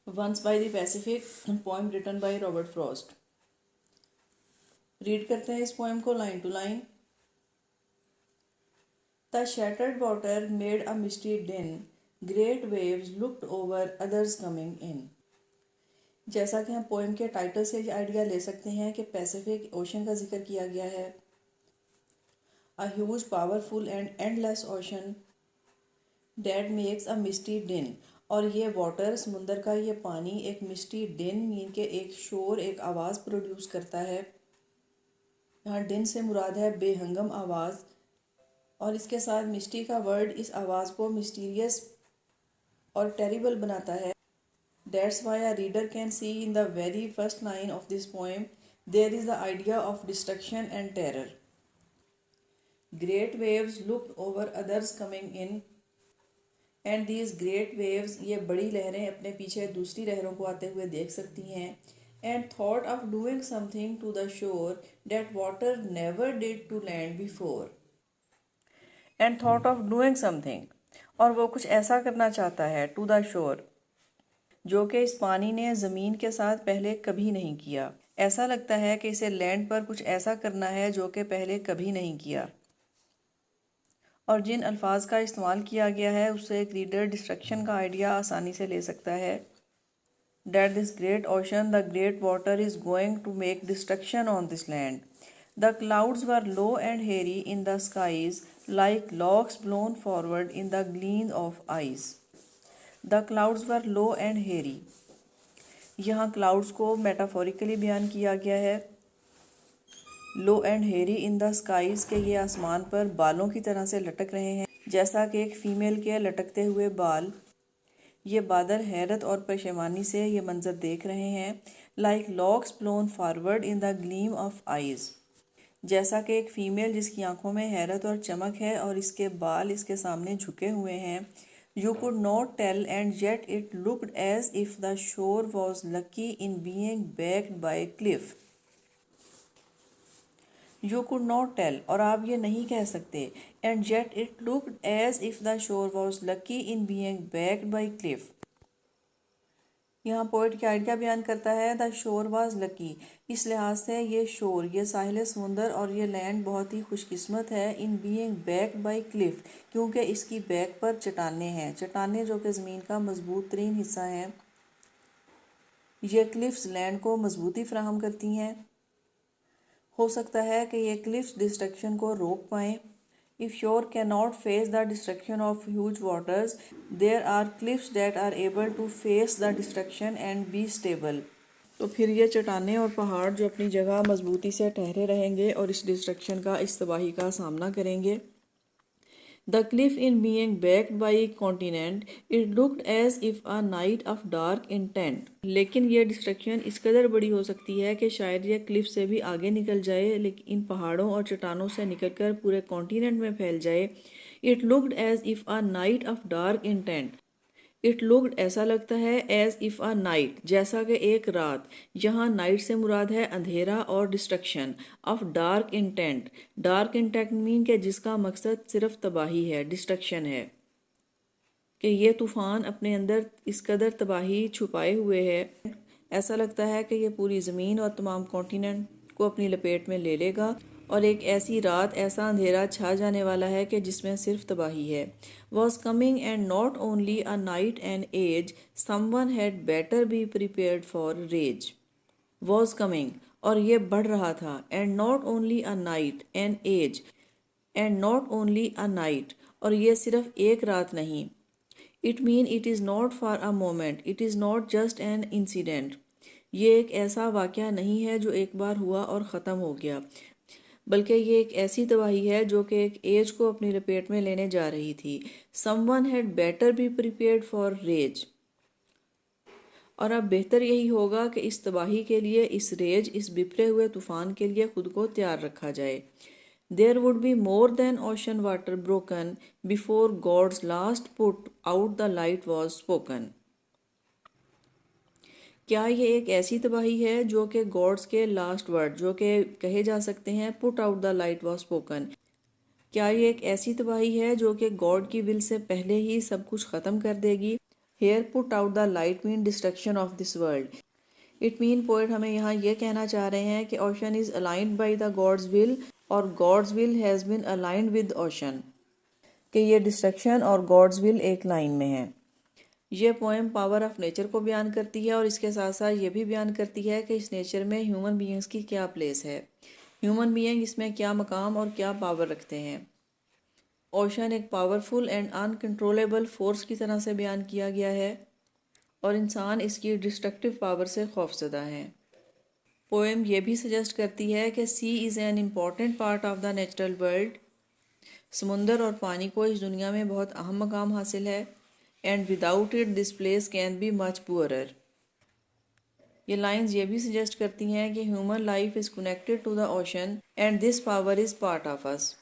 Once by the Pacific poem written by Robert Frost. Read کرتے ہیں اس poem کو line to line. The shattered water made a misty din. Great waves looked over others coming in. جیسا کہ ہم poem کے title سے یہ آئیڈیا لے سکتے ہیں کہ پیسیفک اوشن کا ذکر کیا گیا ہے. A huge, powerful and endless ocean that makes a misty din. اور یہ واٹر سمندر کا یہ پانی ایک مسٹی ڈن یعنی کہ ایک شور ایک آواز پروڈیوس کرتا ہے. یہاں ڈن سے مراد ہے بے ہنگم آواز، اور اس کے ساتھ مسٹی کا ورڈ اس آواز کو مسٹیریس اور ٹیریبل بناتا ہے. That's why a reader can see in the very first line of this poem there is the idea of destruction and terror. Great waves looked over others coming in. And these great waves یہ بڑی لہریں اپنے پیچھے دوسری لہروں کو آتے ہوئے دیکھ سکتی ہیں. And thought of doing something to the shore that water never did to land before. And thought of doing something. اور وہ کچھ ایسا کرنا چاہتا ہے to the shore جو کہ اس پانی نے زمین کے ساتھ پہلے کبھی نہیں کیا. ایسا لگتا ہے کہ اسے لینڈ پر کچھ ایسا کرنا ہے جو کہ پہلے کبھی نہیں کیا. اور جن الفاظ کا استعمال کیا گیا ہے اس سے ایک ریڈر ڈسٹرکشن کا آئیڈیا آسانی سے لے سکتا ہے. That this great ocean, the great water is going to make destruction on this land. The clouds were low and hairy in the skies, like locks blown forward in the gleam of eyes. The clouds were low and hairy. یہاں clouds کو metaphorically بیان کیا گیا ہے. Low and hairy in the skies کہ یہ آسمان پر بالوں کی طرح سے لٹک رہے ہیں جیسا کہ ایک فیمیل کے لٹکتے ہوئے بال. یہ بادل حیرت اور پشیمانی سے یہ منظر دیکھ رہے ہیں. Like locks blown forward in the gleam of eyes جیسا کہ ایک فیمیل جس کی آنکھوں میں حیرت اور چمک ہے اور اس کے بال اس کے سامنے جھکے ہوئے ہیں. You could not tell and yet it looked as if the shore was lucky in being backed by a cliff. You could not tell اور آپ یہ نہیں کہہ سکتے. And yet it looked as if the shore was lucky in being backed by a cliff. یہاں poet کیا idea بیان کرتا ہے the shore was lucky. اس لحاظ سے یہ شور یہ ساحل سمندر اور یہ لینڈ بہت ہی خوش قسمت ہے in being backed by cliff کیونکہ اس کی بیک پر چٹانیں ہیں. چٹانیں جو کہ زمین کا مضبوط ترین حصہ ہیں. یہ کلفز لینڈ کو مضبوطی فراہم کرتی ہیں. ہو سکتا ہے کہ یہ کلفز ڈسٹرکشن کو روک پائیں. If shore cannot face the destruction of huge waters, there are cliffs that are able to face the destruction and be stable. تو پھر یہ چٹانیں اور پہاڑ جو اپنی جگہ مضبوطی سے ٹھہرے رہیں گے اور اس ڈسٹرکشن کا اس تباہی کا سامنا کریں گے. The cliff in being backed by a continent, it looked as if a night of dark intent. لیکن یہ ڈسٹرکشن اس قدر بڑی ہو سکتی ہے کہ شاید یہ کلف سے بھی آگے نکل جائے لیکن ان پہاڑوں اور چٹانوں سے نکل کر پورے کانٹیننٹ میں پھیل جائے. It looked as if a night of dark intent. It looked ایسا لگتا ہے as if a night جیسا کہ ایک رات. یہاں نائٹ سے مراد ہے اندھیرا اور destruction. of dark intent. dark intent مین کہ جس کا مقصد صرف تباہی ہے ڈسٹرکشن ہے کہ یہ طوفان اپنے اندر اس قدر تباہی چھپائے ہوئے ہے. ایسا لگتا ہے کہ یہ پوری زمین اور تمام کانٹیننٹ کو اپنی لپیٹ میں لے لے گا اور ایک ایسی رات ایسا اندھیرا چھا جانے والا ہے کہ جس میں صرف تباہی ہے. was coming and not only a night and age, someone had better be prepared for rage. was coming اور یہ بڑھ رہا تھا and not only a night and age and not only a night اور یہ صرف ایک رات نہیں. It mean it is not for a moment, it is not just an incident. یہ ایک ایسا واقعہ نہیں ہے جو ایک بار ہوا اور ختم ہو گیا بلکہ یہ ایک ایسی تباہی ہے جو کہ ایک ایج کو اپنی لپیٹ میں لینے جا رہی تھی. Someone had better be prepared for rage. اور اب بہتر یہی ہوگا کہ اس تباہی کے لیے اس ریج اس بپھرے ہوئے طوفان کے لیے خود کو تیار رکھا جائے. There would be more than ocean water broken before God's last put out the light was spoken. کیا یہ ایک ایسی تباہی ہے جو کہ گاڈس کے لاسٹ ورڈ جو کہ کہے جا سکتے ہیں put out the light was spoken. کیا یہ ایک ایسی تباہی ہے جو کہ گاڈ کی ول سے پہلے ہی سب کچھ ختم کر دے گی. Here put out the light main destruction of this world. It mean poet ہمیں یہاں یہ کہنا چاہ رہے ہیں کہ ocean is aligned by the God's will اور God's will has been aligned with ocean, کہ یہ ڈسٹرکشن اور گاڈز ول ایک لائن میں ہیں. یہ پوئم پاور آف نیچر کو بیان کرتی ہے اور اس کے ساتھ ساتھ یہ بھی بیان کرتی ہے کہ اس نیچر میں ہیومن بینگز کی کیا پلیس ہے، ہیومن بینگ اس میں کیا مقام اور کیا پاور رکھتے ہیں. اوشن ایک پاورفل اینڈ انکنٹرولیبل فورس کی طرح سے بیان کیا گیا ہے اور انسان اس کی ڈسٹرکٹیو پاور سے خوفزدہ ہیں. پوئم یہ بھی سجیسٹ کرتی ہے کہ sea is an important part of the natural world. سمندر اور پانی کو اس دنیا میں بہت اہم مقام حاصل ہے. And without it this place can be much poorer. یہ لائنز یہ بھی سجیسٹ کرتی ہیں کہ human life is connected to the ocean and this power is part of us.